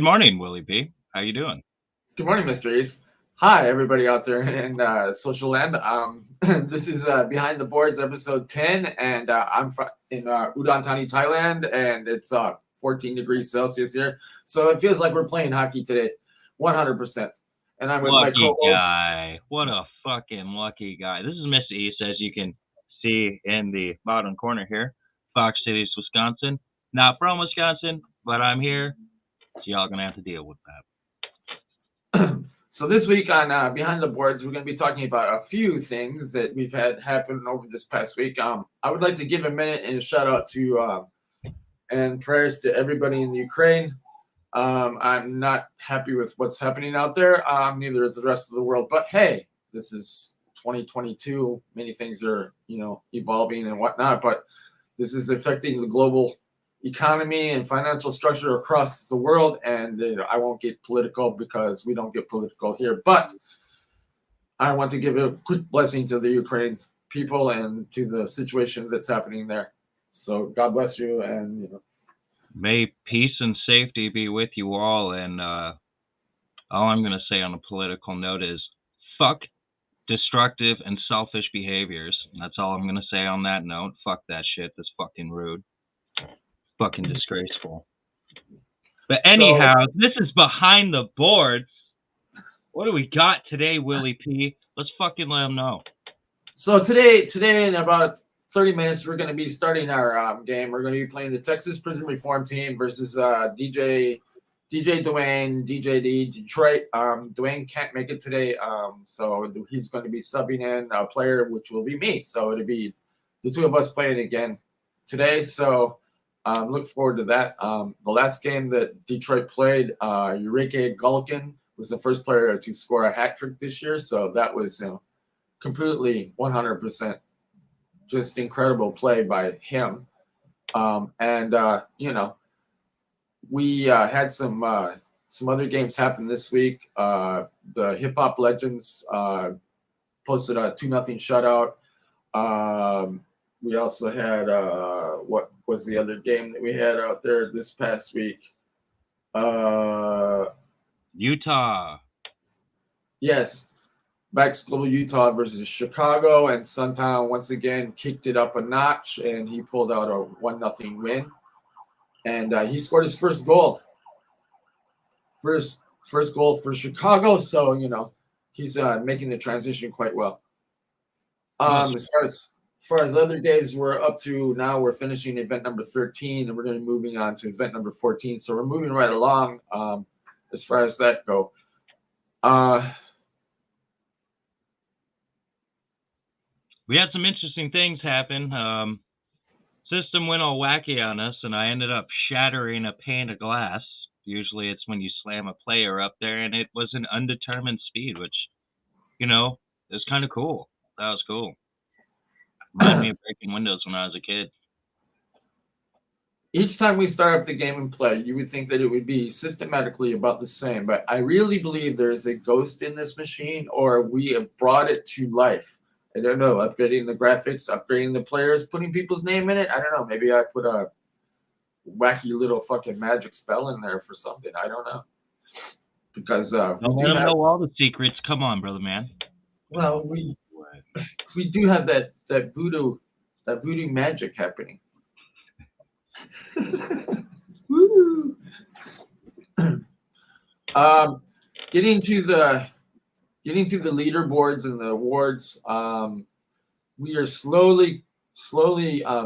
Good morning, Willie B. How you doing? Good morning, Mr. Ace. Hi, everybody out there in social land. This is Behind the Boards, episode 10, and I'm in Udon Thani, Thailand, and it's 14 degrees Celsius here. So it feels like we're playing hockey today, 100%. And I'm with my Lucky co-host. guy. What a fucking lucky guy. This is Mr. East, as you can see in the bottom corner here. Fox Cities, Wisconsin. Not from Wisconsin, but I'm here. So y'all gonna have to deal with that. So this week on Behind the Boards, we're going to be talking about a few things that we've had happen over this past week. I would like to give a minute and a shout out to and prayers to everybody in Ukraine. I'm not happy with what's happening out there. Neither is the rest of the world. But hey, this is 2022. Many things are, evolving and whatnot. But this is affecting the global economy and financial structure across the world. And I won't get political because we don't get political here. But I want to give a quick blessing to the Ukraine people and to the situation that's happening there. So God bless you, and May peace and safety be with you all. And all I'm going to say on a political note is fuck destructive and selfish behaviors. That's all I'm going to say on that note. Fuck that shit. That's fucking rude. Fucking disgraceful. But anyhow, this is Behind the Boards. What do we got today, Willie P? Let's fucking let them know. So today in about 30 minutes, we're going to be starting our game. We're going to be playing the Texas Prison Reform Team versus DJ DWAYNE, DJD, Detroit. DWAYNE can't make it today, so he's going to be subbing in a player, which will be me. So it'll be the two of us playing again today. So look forward to that. The last game that Detroit played, Vghl was the first player to score a hat trick this year. So that was completely 100% just incredible play by him. We had some other games happen this week. The Hip Hop Legends posted a 2-0 shutout. We also had what was the other game that we had out there this past week? Utah. Yes. Bax Global Utah versus Chicago, and Suntown once again kicked it up a notch, and he pulled out a 1-0 win. And he scored his first goal. First goal for Chicago, so he's making the transition quite well. As far as other games, we're up to now. We're finishing event number 13, and we're going to be moving on to event number 14. So we're moving right along as far as that go. We had some interesting things happen. System went all wacky on us, and I ended up shattering a pane of glass. Usually it's when you slam a player up there, and it was an undetermined speed, which, is kind of cool. That was cool. Reminded me of breaking windows when I was a kid. Each time we start up the game and play, you would think that it would be systematically about the same, but I really believe there is a ghost in this machine, or we have brought it to life. I don't know, upgrading the graphics, upgrading the players, putting people's name in it. I don't know. Maybe I put a wacky little fucking magic spell in there for something. I don't know. Because don't let them know all the secrets. Come on, brother man. Well, we do have that voodoo magic happening. Woo! Getting to the leaderboards and the awards, we are slowly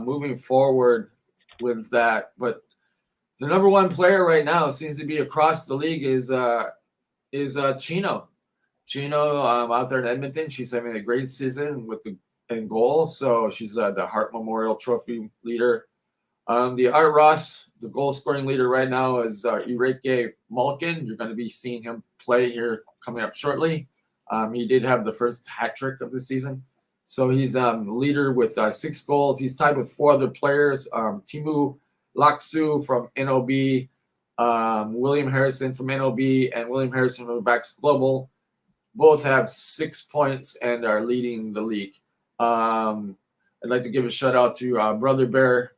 moving forward with that. But the number one player right now seems to be across the league is Chino. Chino out there in Edmonton. She's having a great season with in goal. So she's the Hart Memorial Trophy leader. The Art Ross, the goal scoring leader right now, is Ireke Malkin. You're going to be seeing him play here coming up shortly. He did have the first hat trick of the season. So he's leader with 6 goals. He's tied with 4 other players. Timu Laksu from NOB, William Harrison from NOB, and William Harrison from Bax Global. Both have 6 points and are leading the league. I'd like to give a shout out to Brother Bear,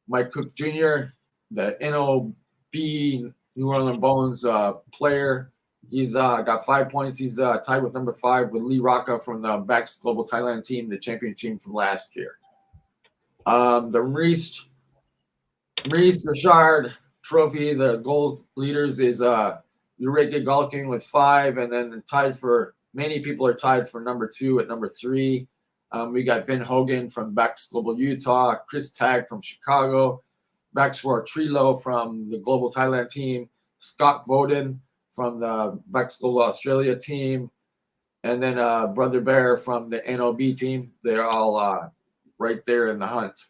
Mike Cook Jr., the NOB New Orleans Bones player. He's got 5 points. He's tied with number 5 with Lee Rocca from the Bax Global Thailand team, the champion team from last year. The Maurice Richard Trophy, the gold leaders is Eureka Galkin with 5, and then many people are tied for number 2 at number 3. We got Vin Hogan from Bax Global Utah, Chris Tagg from Chicago, Baxwar Trilo from the Global Thailand team, Scott Voden from the Bax Global Australia team, and then Brother Bear from the NOB team. They're all right there in the hunt.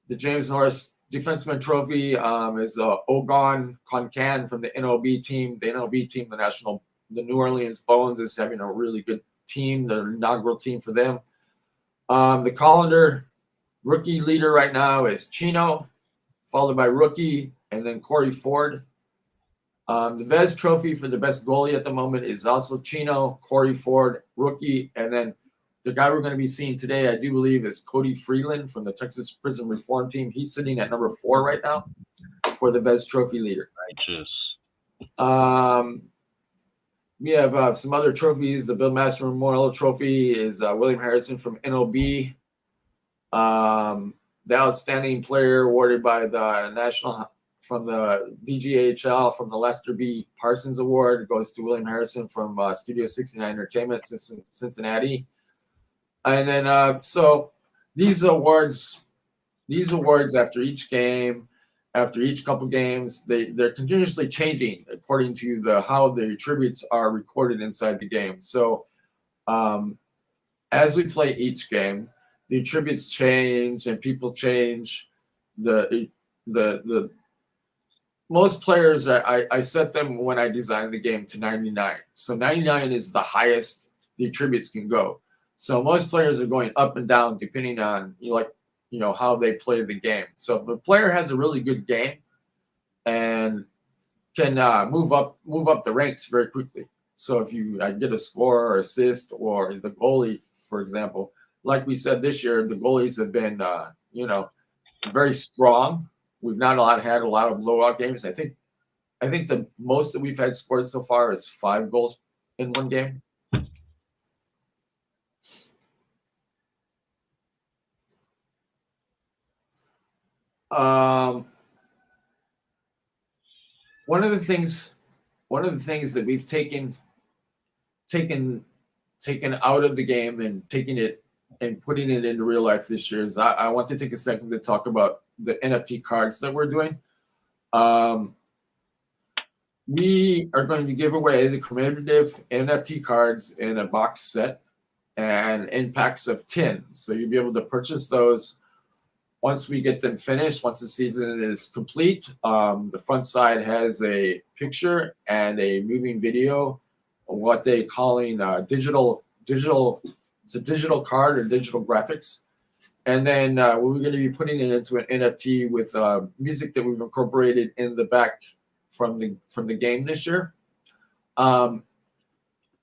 The James Norris Defenseman Trophy is Ogon Konkan from the NOB team. The NOB team, the New Orleans Bones, is having a really good team, the inaugural team for them. The Colander rookie leader right now is Chino, followed by Rookie, and then Corey Ford. The Vez Trophy for the best goalie at the moment is also Chino, Corey Ford, Rookie, and then the guy we're going to be seeing today, I do believe, is Cody Freeland from the Texas Prison Reform Team. He's sitting at number 4 right now for the Vez Trophy leader. Righteous. We have some other trophies. The Bill Master Memorial Trophy is William Harrison from NOB. The outstanding player awarded by the from the Vghl from the Lester B. Parsons Award goes to William Harrison from Studio 69 Entertainment, Cincinnati. And then so these awards after each game, after each couple games, they're continuously changing according to how the attributes are recorded inside the game. So as we play each game, the attributes change and people change. The most players, I set them when I designed the game to 99. So 99 is the highest the attributes can go. So most players are going up and down depending on how they play the game. So if a player has a really good game and can move up the ranks very quickly. So if you get a score or assist, or the goalie, for example, like we said this year, the goalies have been very strong. We've not had a lot of blowout games. I think the most that we've had scored so far is 5 goals in one game. One of the things that we've taken out of the game and taking it and putting it into real life this year is I want to take a second to talk about the NFT cards that we're doing. We are going to give away the commemorative NFT cards in a box set and in packs of 10. So you'll be able to purchase those once we get them finished, once the season is complete. The front side has a picture and a moving video, what they calling digital. It's a digital card or digital graphics. And then we're going to be putting it into an NFT with music that we've incorporated in the back from the game this year.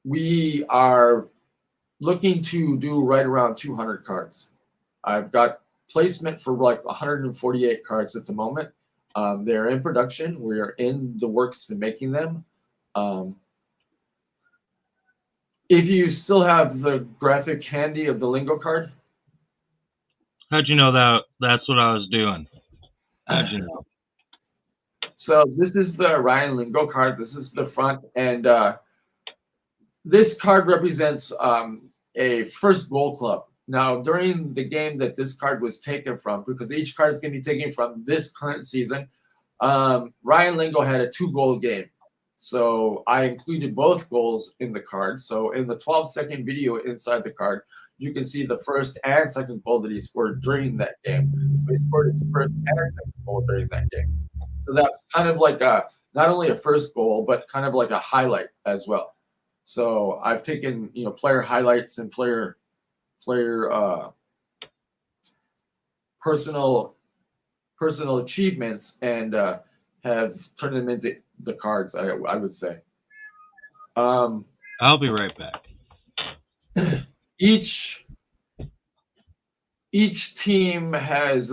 We are looking to do right around 200 cards. I've got placement for like 148 cards at the moment. They're in production. We are in the works of making them. If you still have the graphic handy of the lingo card. How'd you know that? That's what I was doing. How'd you know? So this is the Ryan Lingo card. This is the front, and this card represents a first goal club. Now, during the game that this card was taken from, because each card is going to be taken from this current season, Ryan Lingo had a 2-goal game. So I included both goals in the card. So in the 12-second video inside the card, you can see the first and second goal that he scored during that game. So he scored his first and second goal during that game. So that's kind of like not only a first goal, but kind of like a highlight as well. So I've taken player highlights and player personal achievements and have turned them into the cards. I would say. I'll be right back. Each team has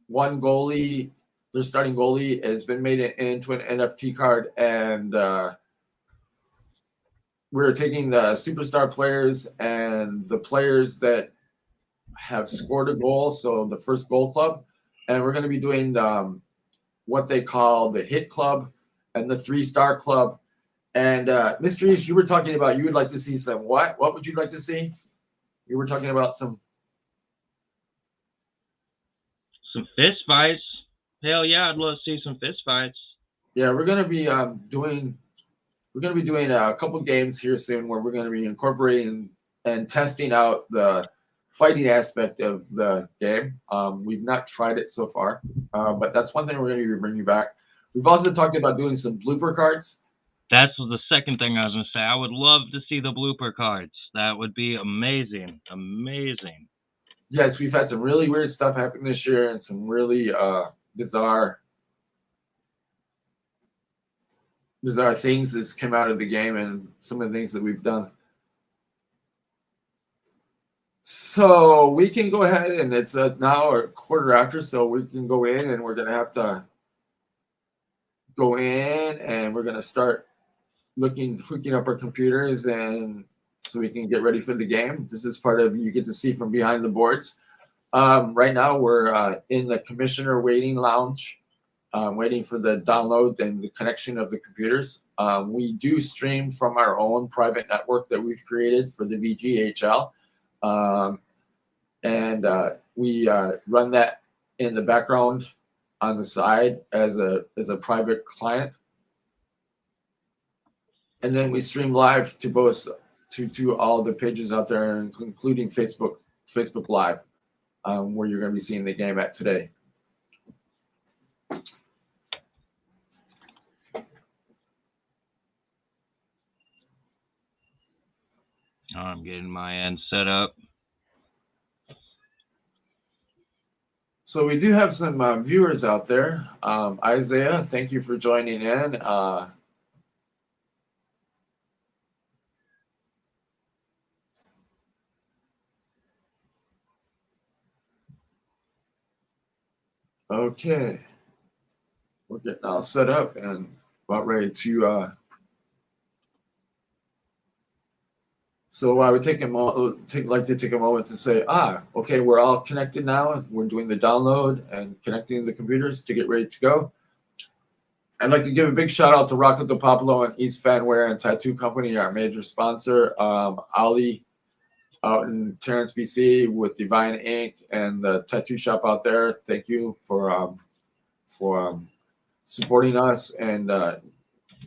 one goalie their starting goalie has been made into an NFT card, and we're taking the superstar players and the players that have scored a goal, so the first goal club, and we're going to be doing what they call the hit club and the 3-star club. And Mysteries, you were talking about you would like to see some what? What would you like to see? You were talking about some fist fights. Hell yeah, I'd love to see some fist fights. Yeah, we're gonna be doing a couple games here soon where we're gonna be incorporating and testing out the fighting aspect of the game. We've not tried it so far, but that's one thing we're gonna be bringing back. We've also talked about doing some blooper cards. That's the second thing I was gonna say. I would love to see the blooper cards. That would be amazing, amazing. Yes, we've had some really weird stuff happen this year and some really bizarre things that's come out of the game and some of the things that we've done. So we can go ahead, and it's now a quarter after, so we can go in, and we're going to have to go in, and we're going to start hooking up our computers, and so we can get ready for the game. This is part of, you get to see from behind the boards. Right now we're in the commissioner waiting lounge, waiting for the download and the connection of the computers. We do stream from our own private network that we've created for the VGHL. And we run that in the background on the side as a private client. And then we stream live to both to all the pages out there, including Facebook Live, where you're going to be seeing the game at today. I'm getting my end set up. So we do have some viewers out there. Isaiah, thank you for joining in. Okay. We're getting all set up and about ready to so I would like to take a moment to say, okay, we're all connected now. We're doing the download and connecting the computers to get ready to go. I'd like to give a big shout out to Rocco DePopolo and East Fanwear and Tattoo Company, our major sponsor. Ali out in Terrence, BC with DWAYNE Inc. and the tattoo shop out there. Thank you for supporting us, and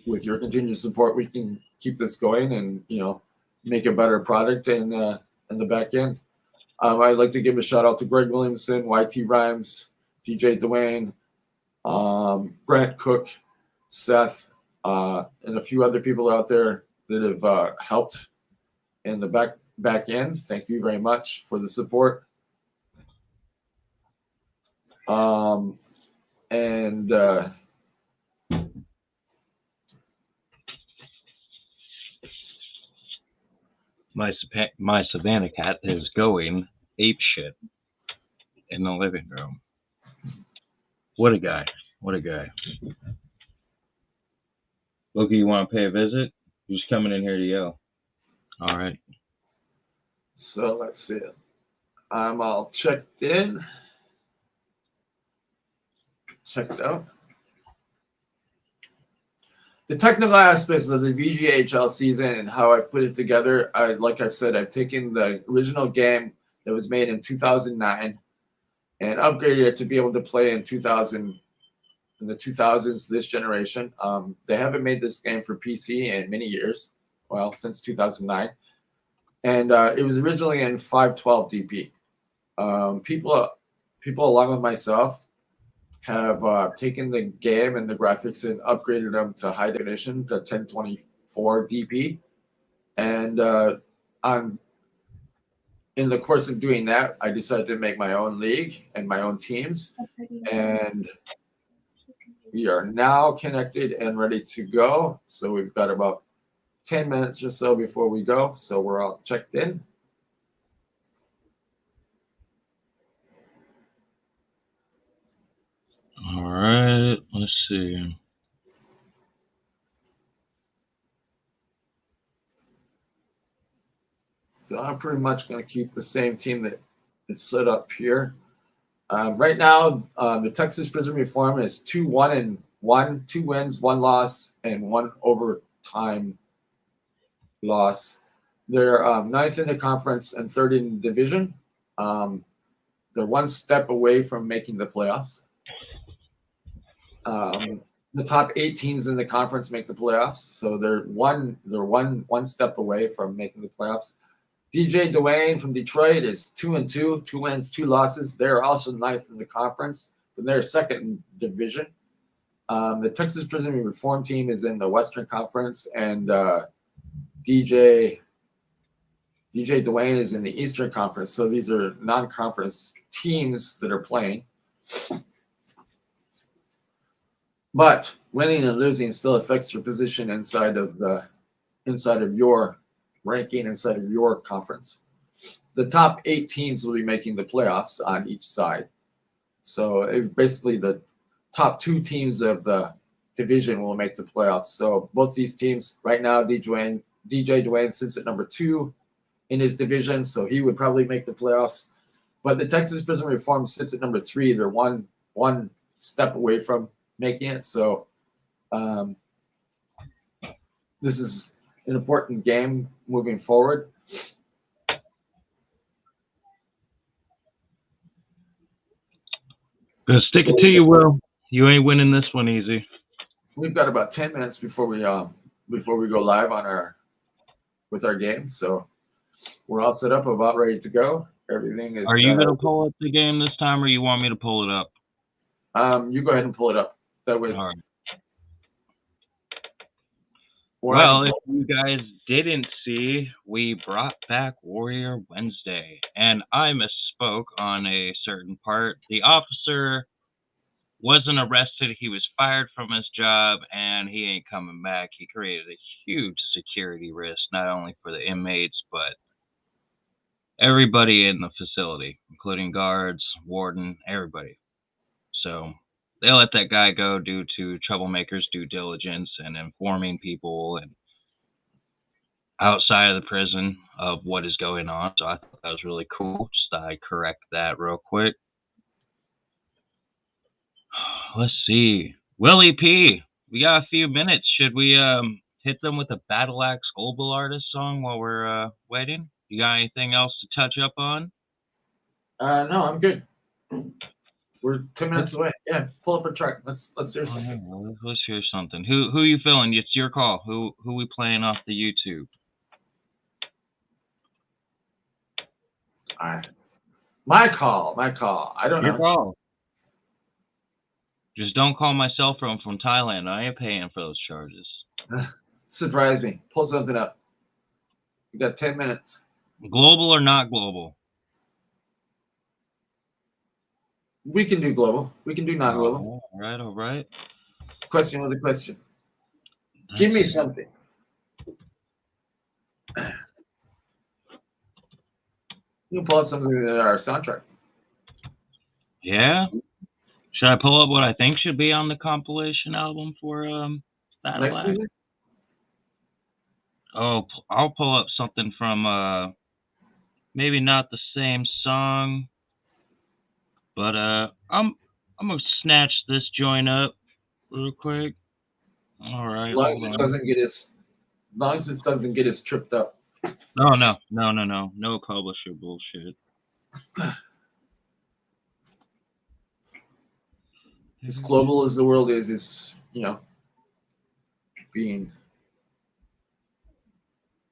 with your continued support, we can keep this going and, you know, make a better product in the back end. I'd like to give a shout out to Greg Williamson, YT Rhymes, DJ DWAYNE, Grant Cook, Seth, and a few other people out there that have helped in the back end. Thank you very much for the support. My Savannah cat is going ape shit in the living room. What a guy. What a guy. Loki, you want to pay a visit? You're just coming in here to yell. All right. So let's see. I'm all checked in. Checked out. The technical aspects of the VGHL season and how I've put it together, like I've said, I've taken the original game that was made in 2009 and upgraded it to be able to play in the 2000s, this generation. They haven't made this game for PC in many years, well, since 2009. And it was originally in 512 DP. People along with myself have taken the game and the graphics and upgraded them to high definition to 1024 DP. And in the course of doing that, I decided to make my own league and my own teams. And we are now connected and ready to go. So we've got about 10 minutes or so before we go. So we're all checked in. All right, let's see. So I'm pretty much going to keep the same team that is set up here. Right now, the Texas Prison Reform is 2-1-1, 2 wins, 1 loss, and 1 overtime loss. They're 9th in the conference and 3rd in the division. They're 1 step away from making the playoffs. The top 8 teams in the conference make the playoffs, so they're one step away from making the playoffs. DWAYNE from Detroit is 2-2, 2 wins, 2 losses. They're also 9th in the conference, but they're 2nd in division. The Texas Prison Reform team is in the Western Conference, and DWAYNE is in the Eastern Conference. So these are non-conference teams that are playing. But winning and losing still affects your position inside of your ranking, inside of your conference. The top 8 teams will be making the playoffs on each side. So basically the top 2 teams of the division will make the playoffs. So both these teams right now, DJ Dwayne sits at number 2 in his division, so he would probably make the playoffs. But the Texas Prison Reform sits at number 3. They're one step away from making it. So this is an important game moving forward. Gonna stick it to you, Will. You ain't winning this one easy. We've got about 10 minutes before we go live on with our game. So we're all set up, about ready to go. Everything is. Are you gonna pull up the game this time, or you want me to pull it up? You go ahead and pull it up. That way. All right. Well, if you guys didn't see, we brought back Warrior Wednesday, and I misspoke on a certain part. The officer wasn't arrested. He was fired from his job, and he ain't coming back. He created a huge security risk, not only for the inmates, but everybody in the facility, including guards, warden, everybody. So they let that guy go due to troublemakers' due diligence and informing people and outside of the prison of what is going on. So I thought that was really cool. Just thought I'd correct that real quick. Let's see. Willie P, we got a few minutes. Should we hit them with a Battle Axe Global Artist song while we're waiting? You got anything else to touch up on? No, I'm good. We're 10 minutes away. Yeah, pull up a track. Let's hear something. Let's hear something. Who you feeling? It's your call. Who we playing off the YouTube? My call. I don't know. Your call. Just don't call my cell phone from Thailand. I ain't paying for those charges. Surprise me. Pull something up. We got 10 minutes. Global or not global? We can do global. We can do non-global. All right. Question with a question. Give me something. You can pull up something in our soundtrack. Yeah? Should I pull up what I think should be on the compilation album for next season? Oh, I'll pull up something from maybe not the same song, but I'm gonna snatch this joint up real quick. All right. As long as it doesn't get us tripped up. No publisher bullshit. As global as the world is, it's being.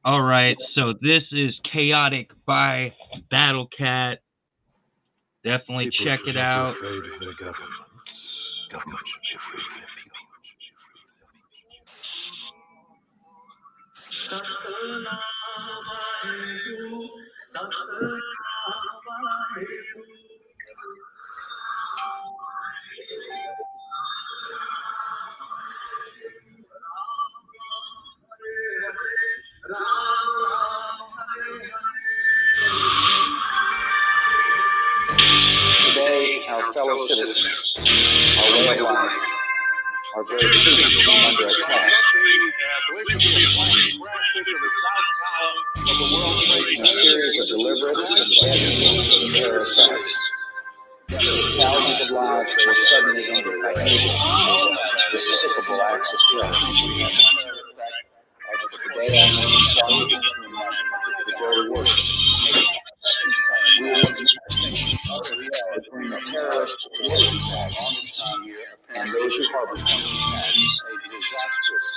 All right, so this is Chaotic by Battle Cat. Definitely people check it out. Afraid of their governments. Governments should be afraid of their people. Today, our fellow citizens, our way are very soon to come under attack. A series of deliberate and planned terror attacks. Thousands of lives were suddenly ended by despicable acts of terror. Today, our nation started the very worst. We are between the terrorists who commit these acts and those who harbor them. A disastrous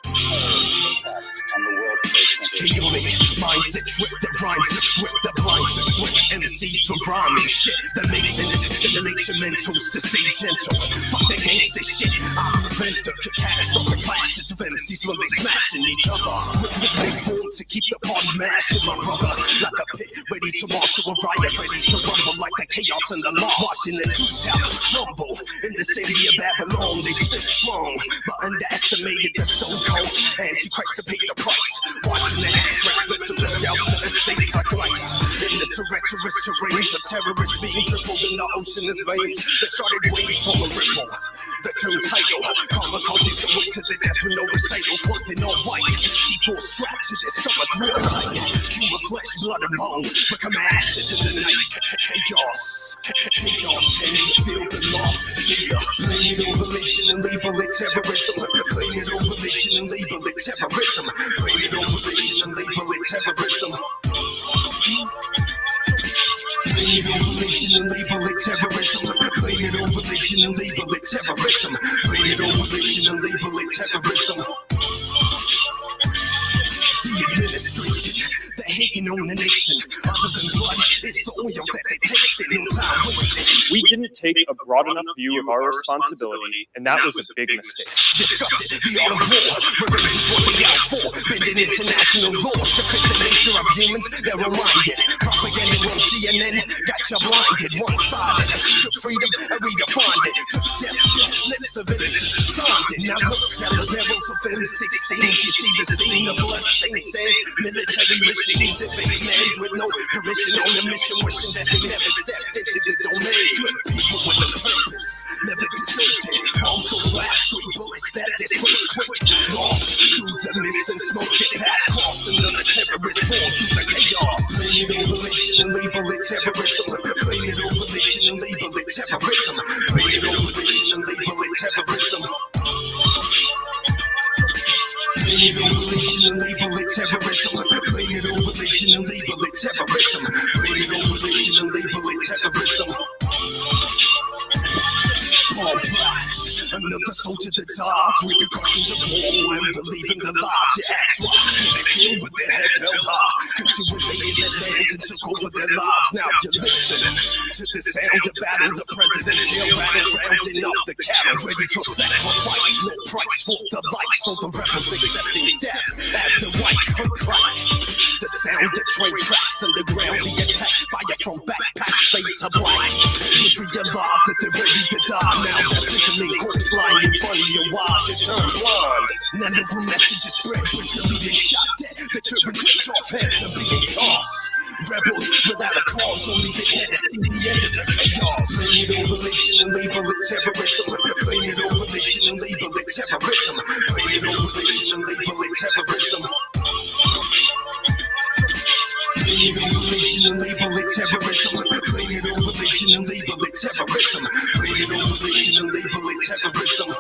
attack on the World Trade Center. Chaotic mindset trip that rhymes a script that blinds a swift MCs from rhyming shit that makes sense and stimulates your mentals to stay gentle. Fuck the gangsta shit. I prevent the catastrophic clashes of MCs when they smashing each other. With big form to keep the party mashing, my brother. Like a pit ready to marshal a riot, ready to rumble like the chaos and the loss. Watching the two towers crumble in the city of Babylon, they stood strong, but underestimated the so-called Antichrist to pay the price. Watching the anthrax rip through the scalps of the states like rice. In the treacherous terrains of terrorists being dribbled in the ocean as veins that started waves from a ripple. The term title, karma causes the way to the death with no recital. Cloaked in all white, C4 strapped to their stomach real tight. Human flesh, blood and bone become ashes in the night. Chaos, chaos, can you feel the loss? See ya, blame it on religion and label it terrorism. Blame it on religion and label it terrorism. Blame it on religion and label it terrorism. Blame it on religion and label it terrorism. Blame it on religion and label it terrorism. Blame it on religion and label it terrorism. The administration, they're hating on the nation. Other than blood, it's the oil that they tasted. No time wasted. We didn't take a broad enough view of our responsibility, and that was a big mistake. Discuss it, the art of war. Revenge is what they out for. Bending international laws to fit the nature of humans. They're reminded. Propaganda on CNN got you blinded. One-sided. Took freedom and redefined it. Took death, killed slips of innocence and signed it. Now look down the barrels of M16s. You see the scene of bloodstained sands. Military machines invade lands with no permission on a mission, wishing that they never stepped into the domain. Good people with a purpose, never deserved it. Bombs go blast, street bullets that disperse quick. Lost through the mist and smoke, get past crossing of the terrorists born through the chaos. Blame it on religion and label it terrorism. Blame it on religion and label it terrorism. Blame it on religion and label it terrorism. Blame it on religion and label it terrorism. Blame it on religion and label it terrorism. Blame it on religion and label it terrorism. Bomb blast, another soldier that dies. Repercussions of war and believing the lies. You ask why do they kill with their heads held high? Cause you invaded their lands and took over their lives. Now you're listening to the sound of battle. The president tail rattle, rounding up the cattle, ready for sacrifice. No price for the life, so the rebels accepting death as the white hook crack. The sound of train tracks underground, the attack fire from backpacks fade to black. You realize that they're ready to die. Now the sizzling corpse lying in front of your eyes, you turn blind. None of the messages spread, Brazilian shot dead. The turban ripped off heads are being tossed. Rebels without a cause, only the dead at the end of the chaos. Blame it on religion and label it terrorism. Blame it on religion and label it terrorism. Blame it on religion and label it terrorism. Blame it on religion and label it terrorism. Blame it on religion and label it terrorism. Blame it on religion and label it terrorism.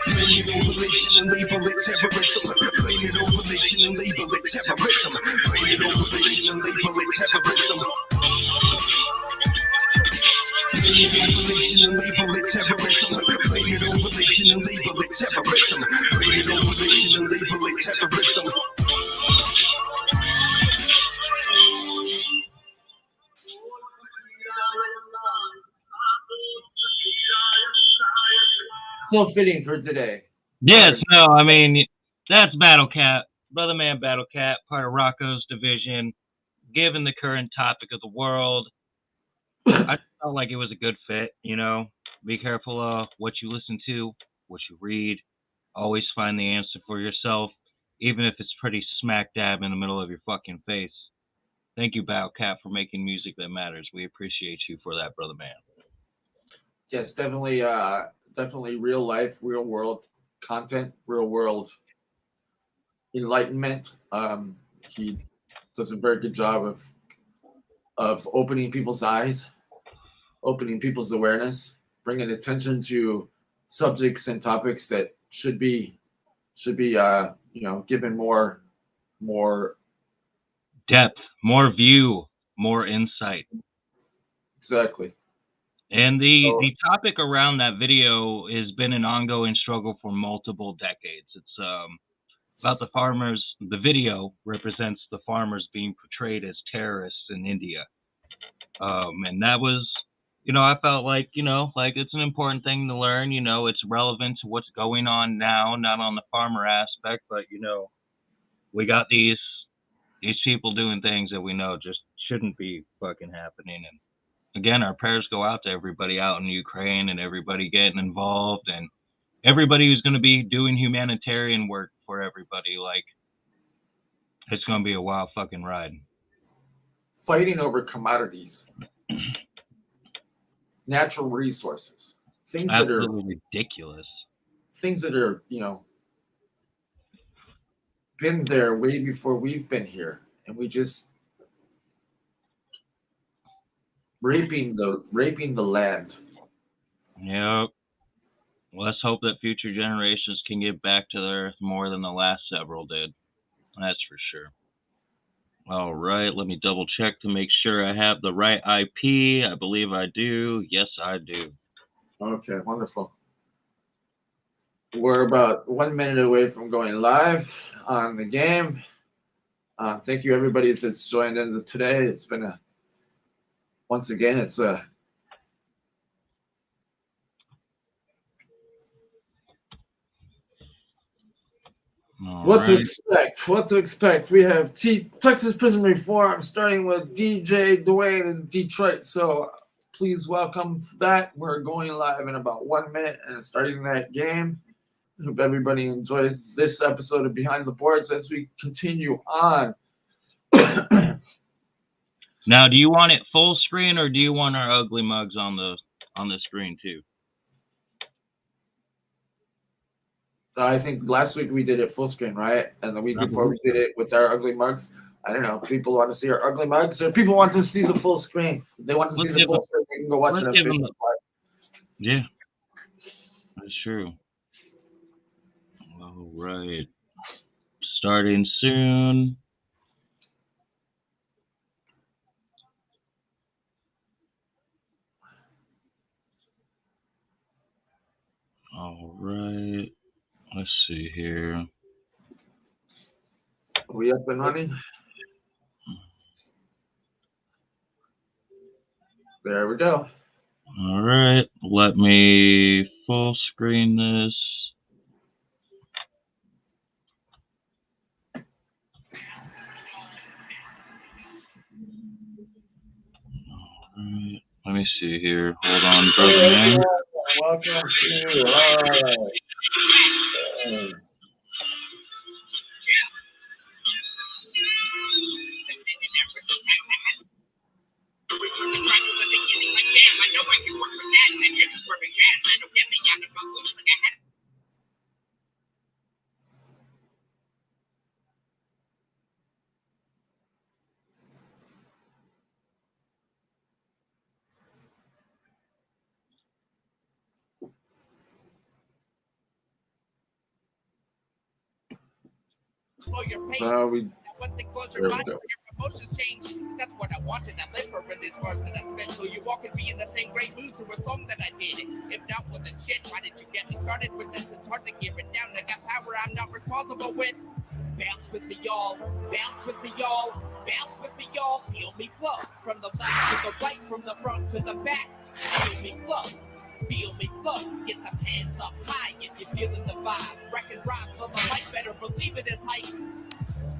Blame it on religion and label it terrorism. Blame it on religion and label it terrorism. Blame it on religion and label it terrorism. Blame it on religion and label it terrorism. Blame it on religion and label it terrorism. Blame it on religion and label it terrorism. So fitting for today. Yes, no, I mean, that's Battle Cat, Brother Man Battle Cat, part of Rocco's division. Given the current topic of the world, I felt like it was a good fit, you know. Be careful of what you listen to, what you read. Always find the answer for yourself, even if it's pretty smack dab in the middle of your fucking face. Thank you, Battle Cat, for making music that matters. We appreciate you for that, Brother Man. yes, definitely, definitely real life, real world content, real world enlightenment. He does a very good job of opening people's eyes, opening people's awareness, bringing attention to subjects and topics that should be given more Depth, more view, more insight. exactly. And So the topic around that video has been an ongoing struggle for multiple decades. It's about the farmers. The video represents the farmers being portrayed as terrorists in India. And that was, I felt like, like it's an important thing to learn. It's relevant to what's going on now, not on the farmer aspect, but, we got these people doing things that we know just shouldn't be fucking happening. And again, our prayers go out to everybody out in Ukraine and everybody getting involved and everybody who's going to be doing humanitarian work for everybody. Like, it's going to be a wild fucking ride. fighting over commodities, natural resources, things Absolutely ridiculous. Things that are, been there way before we've been here, and we just raping the land. Yep. Let's hope that future generations can get back to the earth more than the last several did. That's for sure. All right, let me double check to make sure I have the right IP. I believe I do. Yes, I do. Okay, wonderful. We're about 1 minute away from going live on the game. Thank you, everybody that's joined in today. It's been once again, it's a What to expect? We have Texas Prison Reform starting with DJ DWAYNE in Detroit. So please welcome that. We're going live in about 1 minute and starting that game. I hope everybody enjoys this episode of Behind the Boards as we continue on. Now, do you want it full screen or do you want our ugly mugs on the screen too? I think last week we did it full screen, right? And the week before we did it with our ugly mugs. I don't know. People want to see our ugly mugs, or people want to see the full screen. If they want to see the full screen, they can go watch it on Facebook Live. Yeah, that's true. All right. Starting soon. All right. Let's see here. Are we up and running? There we go. All right. Let me full screen this. All right. Let me see here. Hold on, brother man. Welcome to So we there we go. Emotions change. That's what I wanted. I live for in these words that I spent. So you walk and be in the same great mood to a song that I did. If not with the shit, why did you get me started with this? It's hard to give it down. I got power I'm not responsible with. Bounce with me, y'all. Bounce with me, y'all. Bounce with me, y'all. Feel me flow. From the left to the right, from the front to the back. Feel me flow. Feel me flow. Get the hands up high if you're feeling the vibe. Wrecking rhymes on the mic, better believe it is hype.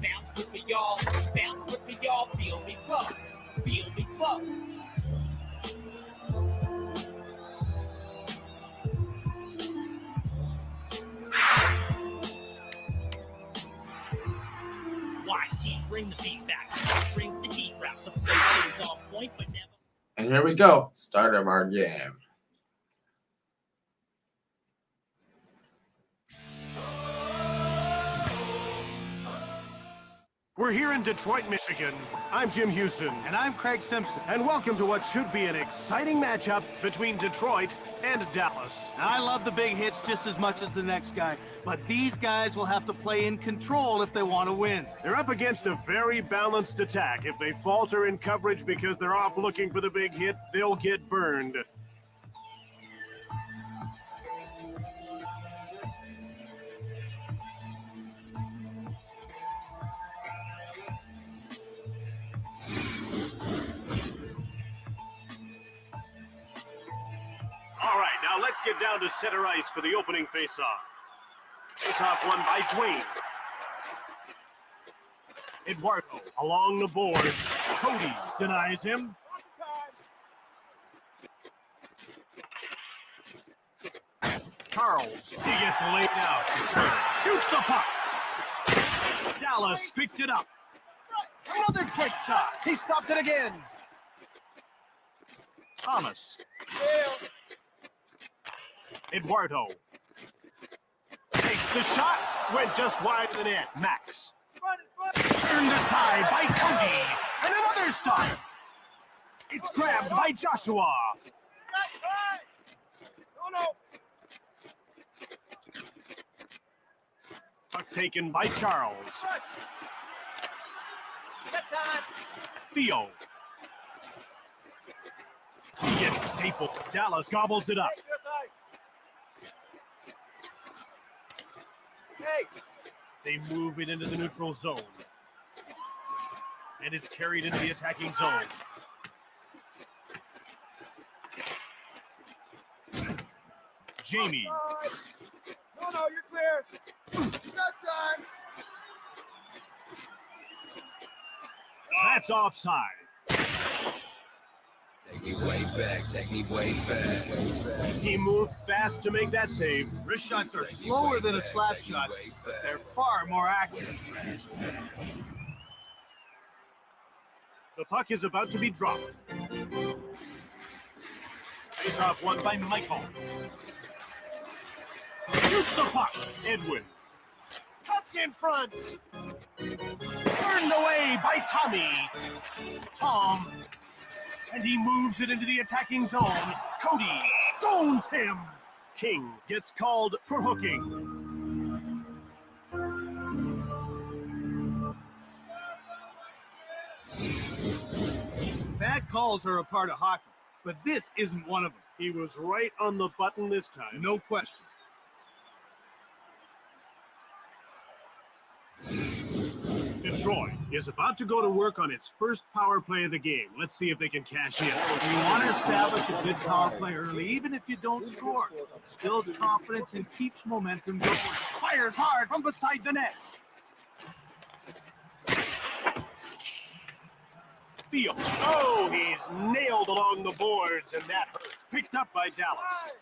Bounce with me, y'all. Bounce with me, y'all. Feel me flow. Feel me flow. YT, bring the beat back. Brings the heat, wraps the place on point, but never. And here we go. Start of our game. We're here in Detroit, Michigan. I'm Jim Houston. And I'm Craig Simpson. And welcome to what should be an exciting matchup between Detroit and Dallas. Now, I love the big hits just as much as the next guy, but these guys will have to play in control if they want to win. They're up against a very balanced attack. If they falter in coverage because they're off looking for the big hit, they'll get burned. All right, now let's get down to center ice for the opening face-off. Face-off won by DWAYNE. Eduardo along the boards. Cody denies him. Charles, he gets laid out. Shoots the puck. Dallas picked it up. Another quick shot. He stopped it again. Thomas. Eduardo takes the shot, went just wide of the net. Max turned aside by Cody, and another stop. It's grabbed by Joshua. Puck taken by Charles. Theo. He gets stapled. Dallas gobbles it up. They move it into the neutral zone. And it's carried into the attacking zone. Jamie. No, you're clear. Got time. That's offside. Take me way back, take me way back. He moved fast to make that save. Wrist shots are slower than a slap shot, but they're far more accurate. The puck is about to be dropped. Face-off won by Michael. Shoots the puck. Edwin. Cuts in front. Turned away by Tommy. Tom. And he moves it into the attacking zone. Cody stones him. King gets called for hooking. Bad calls are a part of hockey, but this isn't one of them. He was right on the button this time. No question. Detroit is about to go to work on its first power play of the game. Let's see if they can cash in. You want to establish a good power play early, even if you don't score. Builds confidence and keeps momentum going. Fires hard from beside the net. Theo. Oh, he's nailed along the boards, and that hurt. Picked up by Dallas.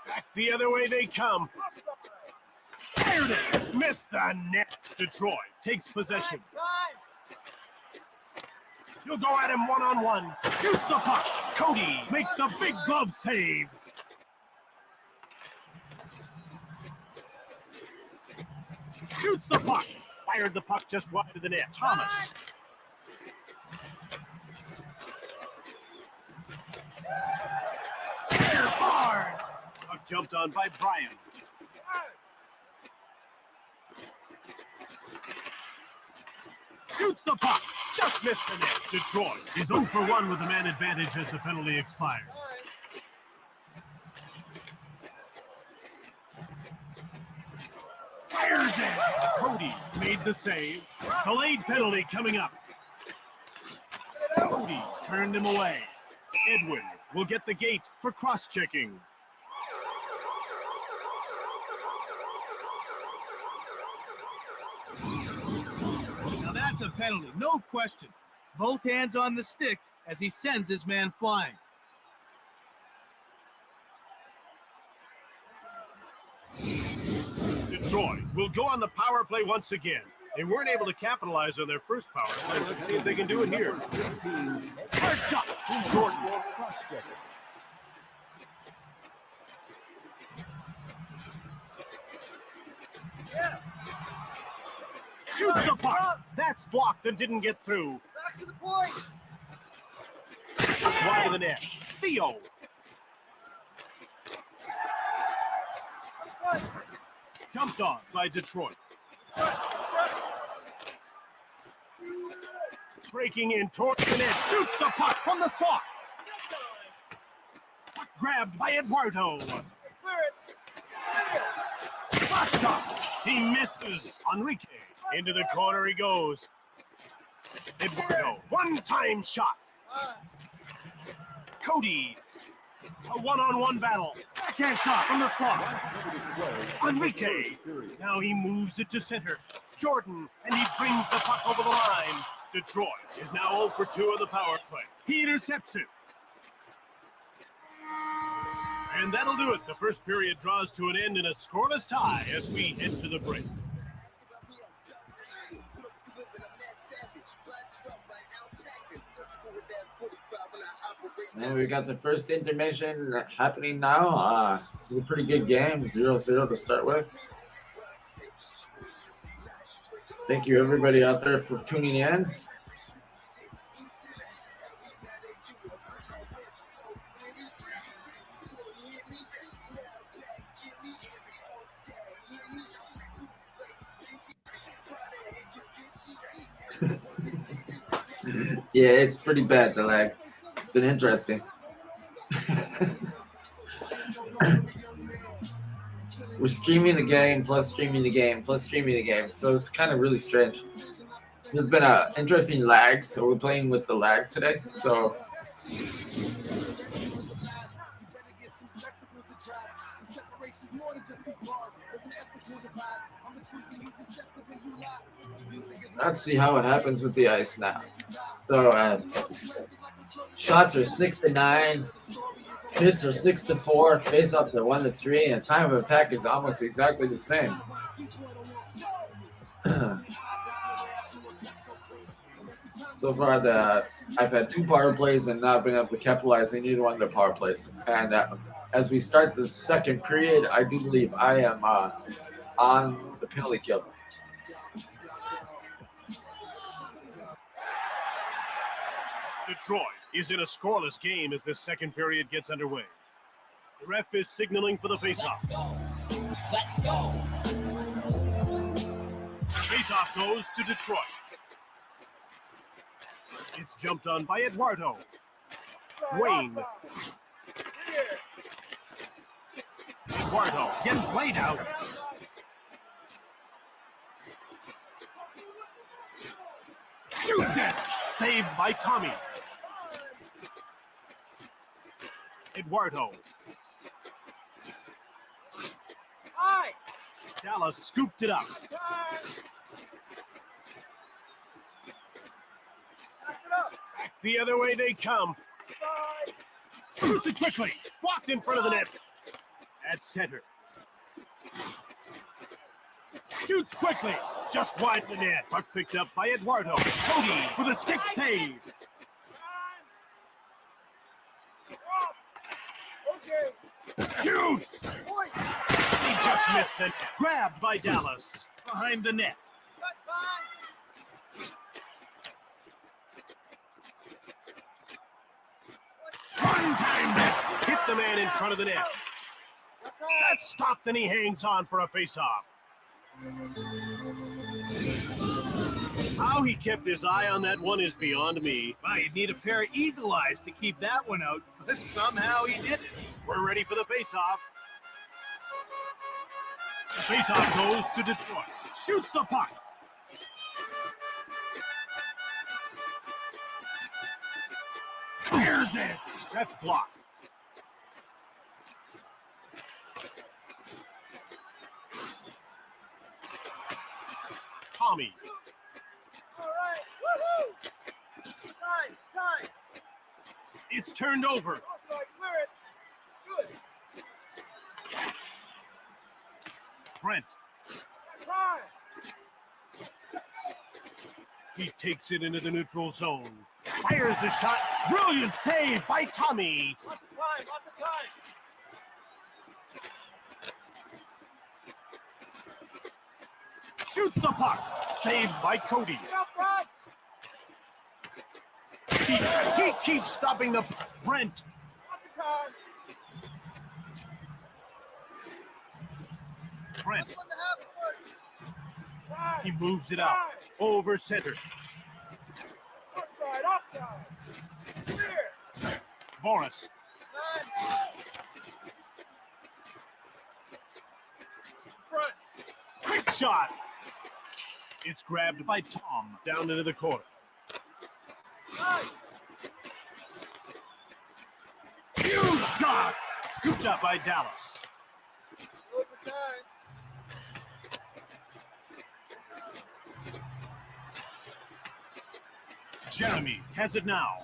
Back the other way they come. Fired it. Missed the net. Detroit takes possession. He'll go at him one-on-one. Shoots the puck. Cody makes the big glove save. Shoots the puck. Fired the puck just wide of the net. Thomas. Fires hard. Puck jumped on by Brian. Shoots the puck. Just missed the net. Detroit is 0 for 1 with a man advantage as the penalty expires. Fires in. Cody made the save. Delayed penalty coming up. Cody turned him away. Edwin will get the gate for cross-checking. Now that's a penalty, no question. Both hands on the stick as he sends his man flying. Detroit will go on the power play once again. They weren't able to capitalize on their first power play. Let's see if they can do it here. Hard shot. Jordan. Shoots the puck. That's blocked and didn't get through. Back to the point. Just wide of the net. Theo. Jumped on by Detroit. Breaking in towards the net. Shoots the puck from the slot. Puck grabbed by Eduardo. Shot shot. He misses. Enrique. Into the corner he goes. Eduardo. One-time shot. Cody. A one-on-one battle. Backhand shot from the slot. Enrique. Now he moves it to center. Jordan. And he brings the puck over the line. Detroit is now 0 for 2 on the power play. He intercepts it. And that'll do it. The first period draws to an end in a scoreless tie as we head to the break. And we got the first intermission happening now. It's a pretty good game, 0-0 to start with. Thank you, everybody out there, for tuning in. Yeah, it's pretty bad, the lag. It's been interesting. We're streaming the game, plus streaming the game, plus streaming the game. So it's kind of really strange. There's been an interesting lag, so we're playing with the lag today. So let's see how it happens with the ice now. So shots are 6-9, hits are 6-4, faceoffs are 1-3, and time of attack is almost exactly the same. So far, I've had 2 power plays and not been able to capitalize on either one of the power plays. And as we start the second period, I do believe I am on the penalty kill. Detroit is in a scoreless game as this second period gets underway. The ref is signaling for the faceoff. Let's go. Faceoff goes to Detroit. It's jumped on by Eduardo. Wayne. Eduardo gets laid out. Shoots it. Saved by Tommy. Eduardo. Dallas scooped it up. Back the other way they come. Shoots it quickly. Blocked in front of the net. At center. Shoots quickly. Just wide the net. Puck picked up by Eduardo. Cody with a stick save. Shoots! He just missed the net. Grabbed by Dallas. Behind the net. One-time net. Hit the man in front of the net. That's stopped and he hangs on for a face-off. How he kept his eye on that one is beyond me. Well, you'd need a pair of eagle eyes to keep that one out, but somehow he did it. We're ready for the face-off. The face-off goes to Detroit. Shoots the puck. Fires it. That's blocked. Tommy. All right, woohoo! Time. It's turned over. Good. Brent. He takes it into the neutral zone. Fires a shot. Brilliant save by Tommy. Lots of time. Shoots the puck. Saved by Cody. He keeps stopping the Brent. Brent. He moves it out. Over center. Boris. Quick shot. It's grabbed by Tom down into the corner. Huge shot. Scooped up by Dallas. Jeremy has it now.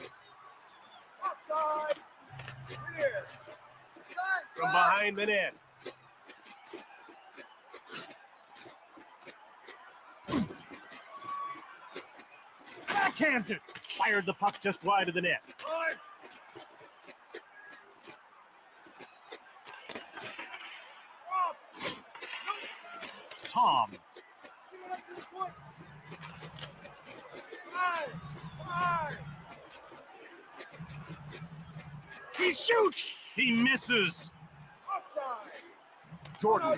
From behind the net. Backhands it. Fired the puck just wide of the net. Tom. He shoots. He misses. Jordan.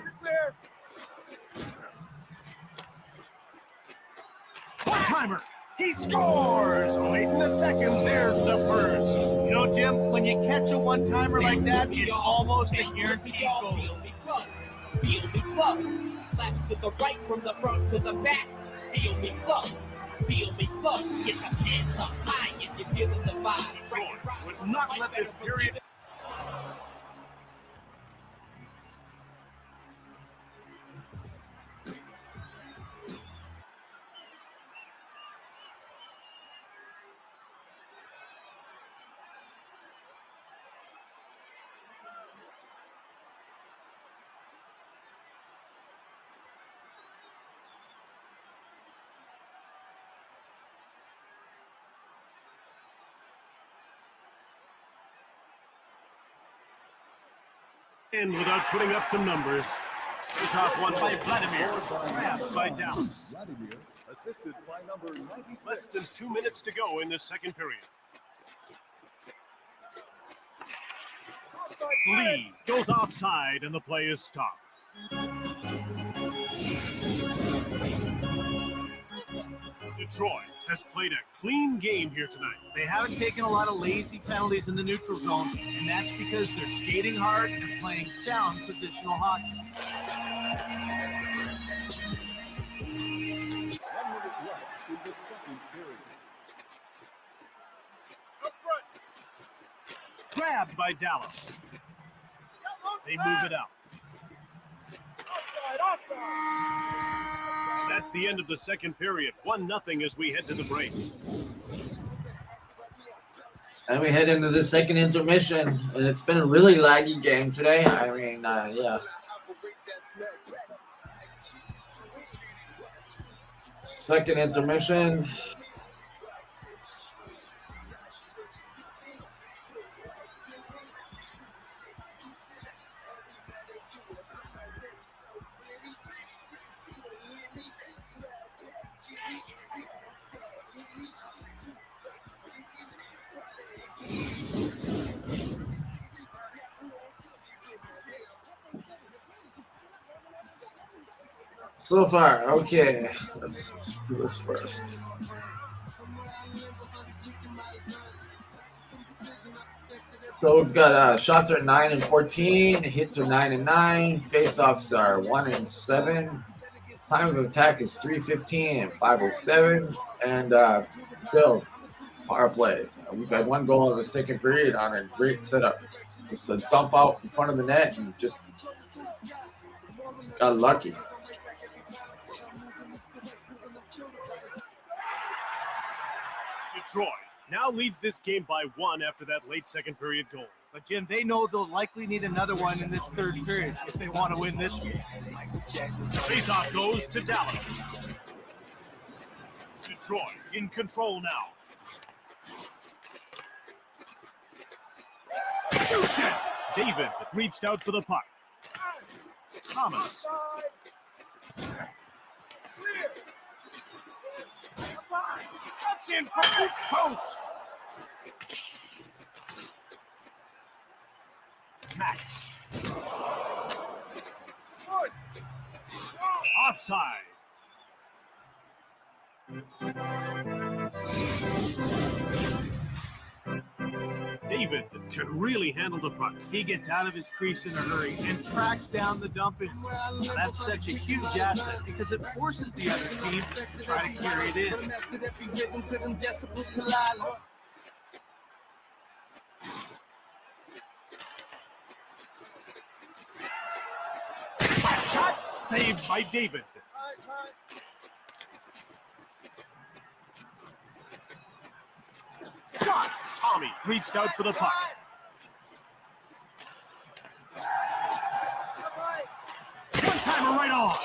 One-timer. He scores. Late in the second, there's the first. You know, Jim, when you catch a one-timer like that, it's almost a guaranteed goal. Feel me flow. Feel me flow. Left to the right, from the front to the back. Feel me flow. Feel me flow. Get the hands up high if you're feeling the vibe. Troy would not let this period. And without putting up some numbers, it's off one by Vladimir, grabbed by Dallas. Less than 2 minutes to go in the second period. Lee goes offside and the play is stopped. Detroit has played a clean game here tonight. They haven't taken a lot of lazy penalties in the neutral zone, and that's because they're skating hard and playing sound positional hockey. Grabbed by Dallas. They move it out. That's the end of the second period. 1-0 as we head to the break. And we head into the second intermission, and it's been a really laggy game today. I mean, yeah. Second intermission. So far, okay. Let's do this first. So we've got shots are 9 and 14, hits are 9 and 9, face-offs are 1 and 7. Time of attack is 3:15 and 5:07, and still power plays. We've had one goal in the second period on a great setup, just a dump out in front of the net and just got lucky. Detroit now leads this game by 1 after that late second period goal. But, Jim, they know they'll likely need another one in this third period if they want to win this game. Faceoff goes to Dallas. Detroit in control now. Shoots it. David reached out for the puck. Thomas. Cuts in from the post. Max. Offside. David can really handle the puck. He gets out of his crease in a hurry and tracks down the dump in. Now, that's such a huge asset because it forces the other team to try to carry it in. Slap shot saved by David. Shot. Tommy reached out for the puck. One-timer right on.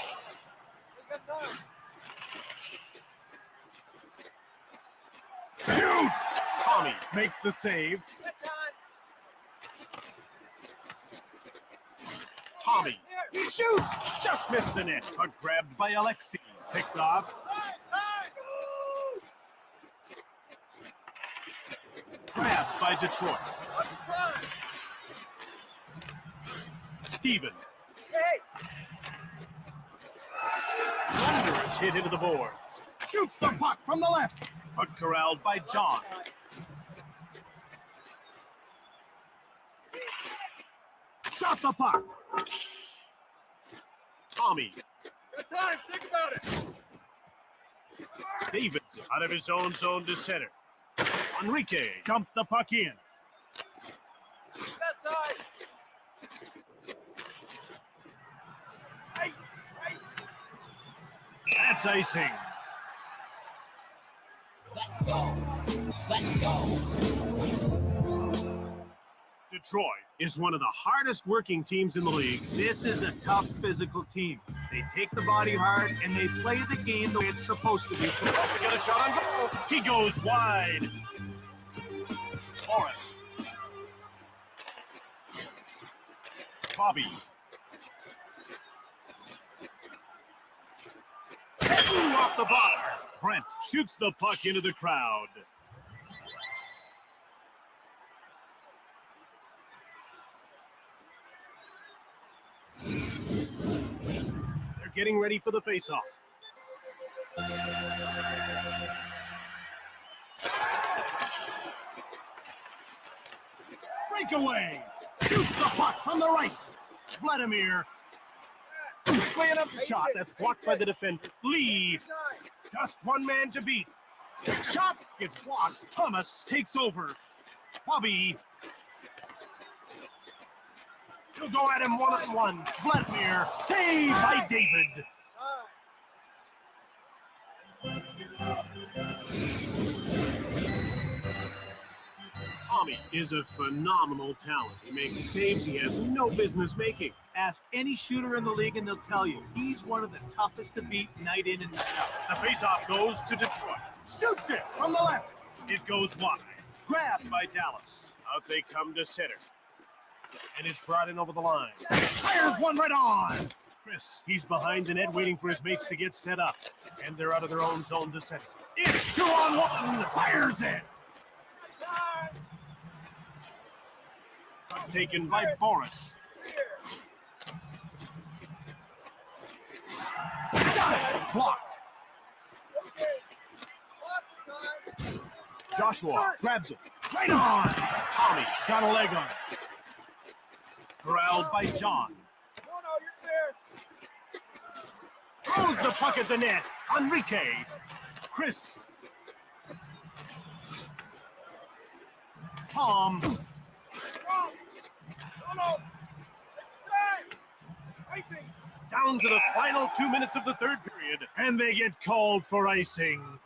Shoots. Tommy makes the save. Tommy, he shoots. Just missed the net, but grabbed by Alexei. Picked off. Grabbed by Detroit. Steven. Thunderous hit into the boards. Shoots the puck from the left, but corralled by John. Shot the puck. Tommy. Good time, think about it. David out of his own zone to center. Enrique dumped the puck in. That's icing. Let's go. Let's go. Detroit is one of the hardest working teams in the league. This is a tough physical team. They take the body hard and they play the game the way it's supposed to be. Oh, we got a shot on goal. He goes wide. Morris. Bobby. Ooh, off the bar. Brent shoots the puck into the crowd. They're getting ready for the face-off. Breakaway. Shoots the puck from the right. Vladimir. Playing up the shot. That's blocked by the defender. Lee. Just one man to beat. Shot gets blocked. Thomas takes over. Bobby. He'll go at him one-on-one. Vladimir. Saved by David. Tommy is a phenomenal talent. He makes saves he has no business making. Ask any shooter in the league and they'll tell you he's one of the toughest to beat night in and night out. The faceoff goes to Detroit. Shoots it from the left. It goes wide. Grabbed by Dallas. Out they come to center. And it's brought in over the line. Fires one right on. Chris, he's behind the net waiting for his mates to get set up. And they're out of their own zone to center. It's 2-on-1. Fires it. Taken by Boris. Got it. Blocked. Joshua grabs it. Right on. Tommy got a leg on it. Corralled by John. Throws the puck at the net. Enrique. Chris. Tom. Down to the final 2 minutes of the third period, and they get called for icing.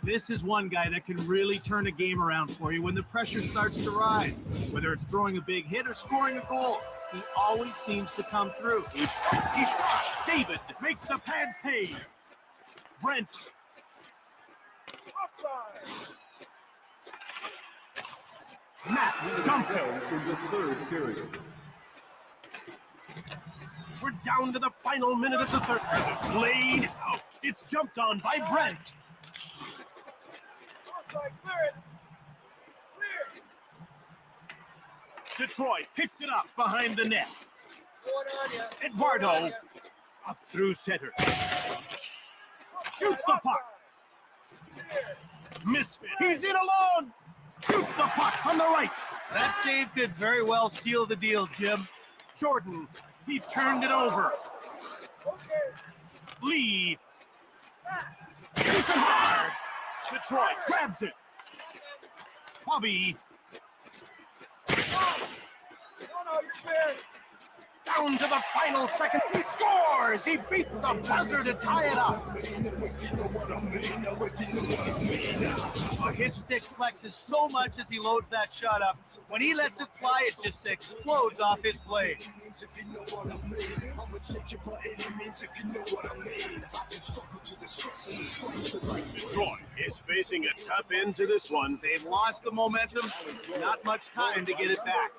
This is one guy that can really turn a game around for you when the pressure starts to rise. Whether it's throwing a big hit or scoring a goal, he always seems to come through. He's blocked. David makes the pad save. Brent. Matt stumps him. In the third period. We're down to the final minute of the third period. Played out. It's jumped on by Brent. Detroit picks it up behind the net. Eduardo up through center. Shoots the puck. Misfit. He's in alone. Shoots the puck on the right. That save could very well seal the deal, Jim. Jordan. He turned it over. Lee. Shoots it hard. Detroit grabs it. Bobby. Down to the final second. He scores. He beats the buzzer to tie it up. His stick flexes so much as he loads that shot up. When he lets it fly, it just explodes off his blade. Detroit is facing a tough end to this one. They've lost the momentum. Not much time to get it back.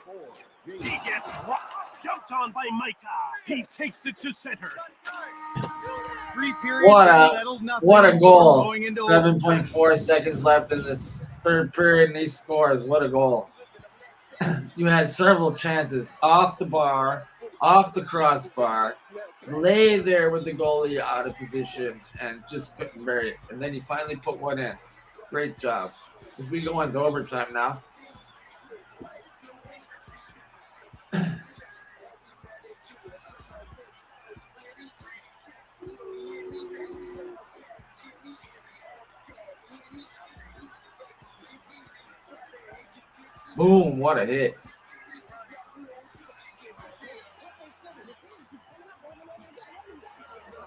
He gets rocked, jumped on by Micah. He takes it to center. 3 periods settled nothing. What a goal. Going into 7.4 seconds left in this third period, and he scores. What a goal. You had several chances off the bar, off the crossbar, lay there with the goalie out of position, and just couldn't bury it. And then he finally put one in. Great job. As we go into overtime now. Boom, what a hit.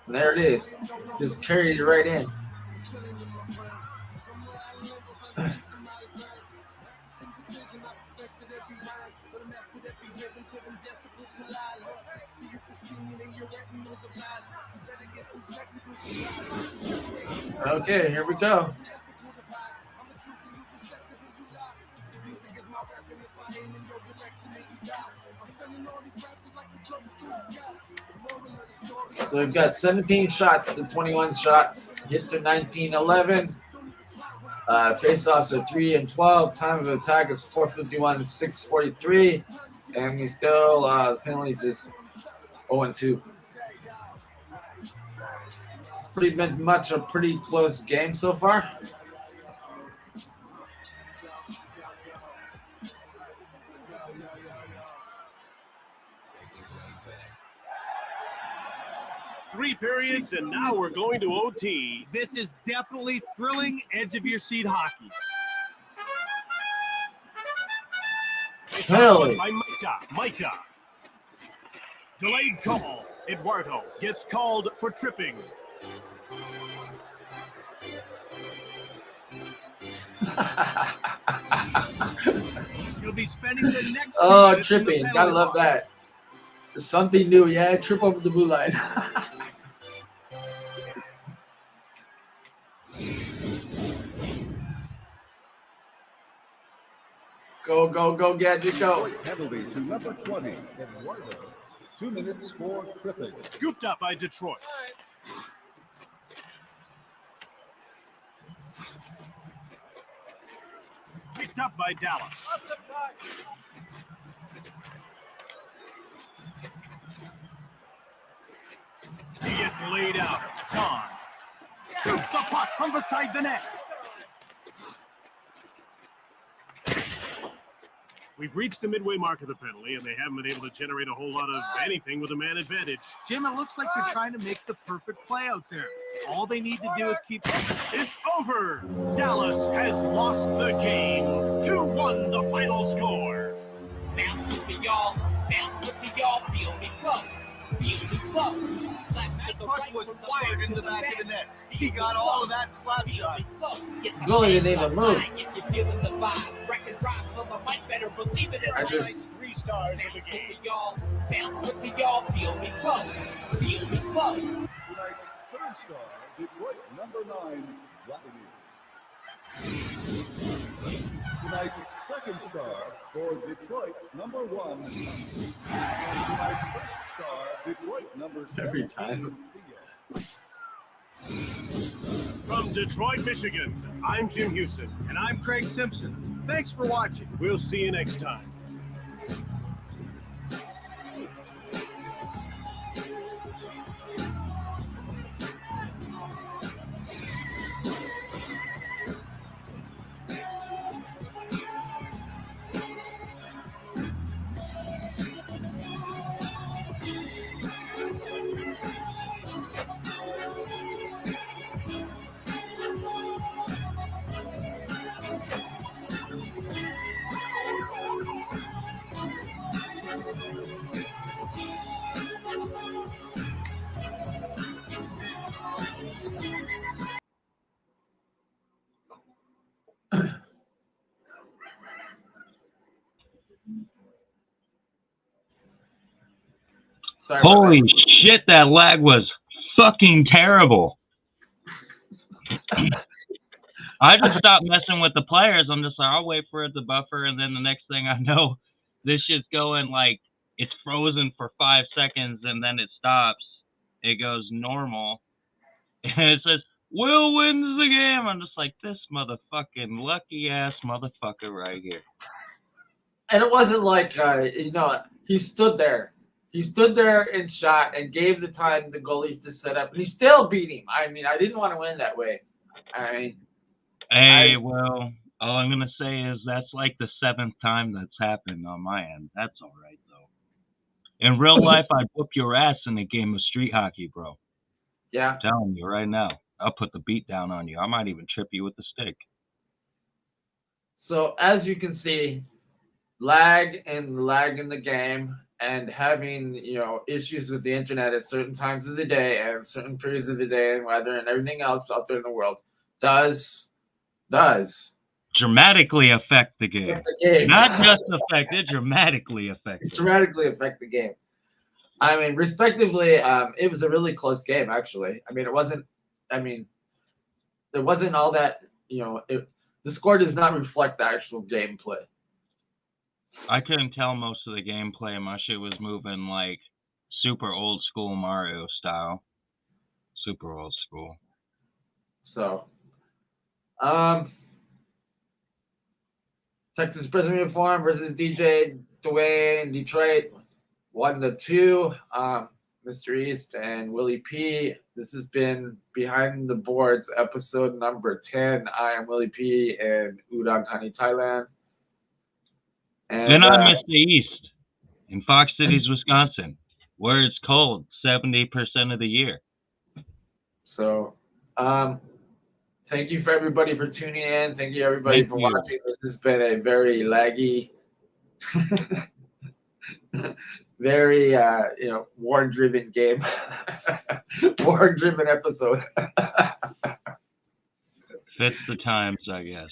And there it is. Just carried it right in. Okay, here we go. So we've got 17 shots to 21 shots. Hits are 19-11. Face-offs are 3 and 12. Time of attack is 4:51 to 6:43. And we still, penalties is 0 and 2. Pretty much a pretty close game so far. Three periods, and now we're going to OT. This is definitely thrilling, edge-of-your-seat hockey. Penalty. By Micah. Delayed call. Eduardo gets called for tripping. He'll be spending the next tripping. Gotta love that. Something new. Yeah, trip over the blue line. Go, Gadget, go. Penalty to number 20, Eduardo. 2 minutes for tripping. Scooped up by Detroit. Picked up by Dallas. He gets laid out. John shoots the puck from beside the net. We've reached the midway mark of the penalty, and they haven't been able to generate a whole lot of anything with a man advantage. Jim, it looks like they're trying to make the perfect play out there. All they need to do is keep... It's over. Dallas has lost the game. 2-1 the final score. Bounce with me, y'all. Bounce with me, y'all. Feel me flow. Feel me flow. That puck was fired into the back of the net. He got all of that slap shot. Goalie didn't even move. I just 3 stars in the game. Y'all. Bounce with me, y'all. Feel me flow. Feel me flow. Tonight's third star, Detroit number 9, Vladimir. Tonight's second star for Detroit number 1. And tonight's first star, Detroit number 17. every time. From Detroit, Michigan, I'm Jim Houston. And I'm Craig Simpson. Thanks for watching. We'll see you next time. Sorry about Holy that. shit, that lag was fucking terrible. I just stopped messing with the players. I'm just like, I'll wait for it to buffer, and then the next thing I know, this shit's going like it's frozen for 5 seconds, and then it stops. It goes normal, and it says, Will wins the game. I'm just like, this motherfucking lucky ass motherfucker right here. And it wasn't like, he stood there. He stood there and shot and gave the time the goalie to set up, and he still beat him. I mean, I didn't want to win that way. Well, all I'm going to say is that's like the 7th time that's happened on my end. That's all right, though. In real life, I'd whoop your ass in a game of street hockey, bro. Yeah. I'm telling you right now. I'll put the beat down on you. I might even trip you with the stick. So, as you can see, lag in the game and having, issues with the internet at certain times of the day and certain periods of the day and weather and everything else out there in the world does dramatically affect the game. Not just affect it, dramatically affect it. Dramatically affect the game. I mean, respectively, it was a really close game, actually. I mean, there wasn't all that, the score does not reflect the actual gameplay. I couldn't tell most of the gameplay. My shit was moving like super old school Mario style. Super old school. So, Texas Prison Reform versus DJ DWAYNE, Detroit, 1-2. Mr. East and Willie P. This has been Behind the Boards, episode number 10. I am Willie P. in Udon County, Thailand. And I'm Mr. East in Fox Cities, Wisconsin, where it's cold 70% of the year. So, thank you for everybody for tuning in. Thank you everybody for watching. This has been a very laggy, very war-driven game, war-driven episode. Fits the times, I guess.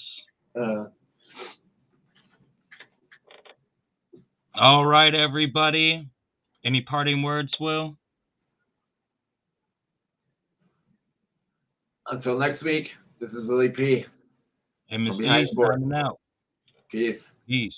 All right, everybody. Any parting words, Will? Until next week, this is Willie P. And Mr. East signing out. Peace. Peace.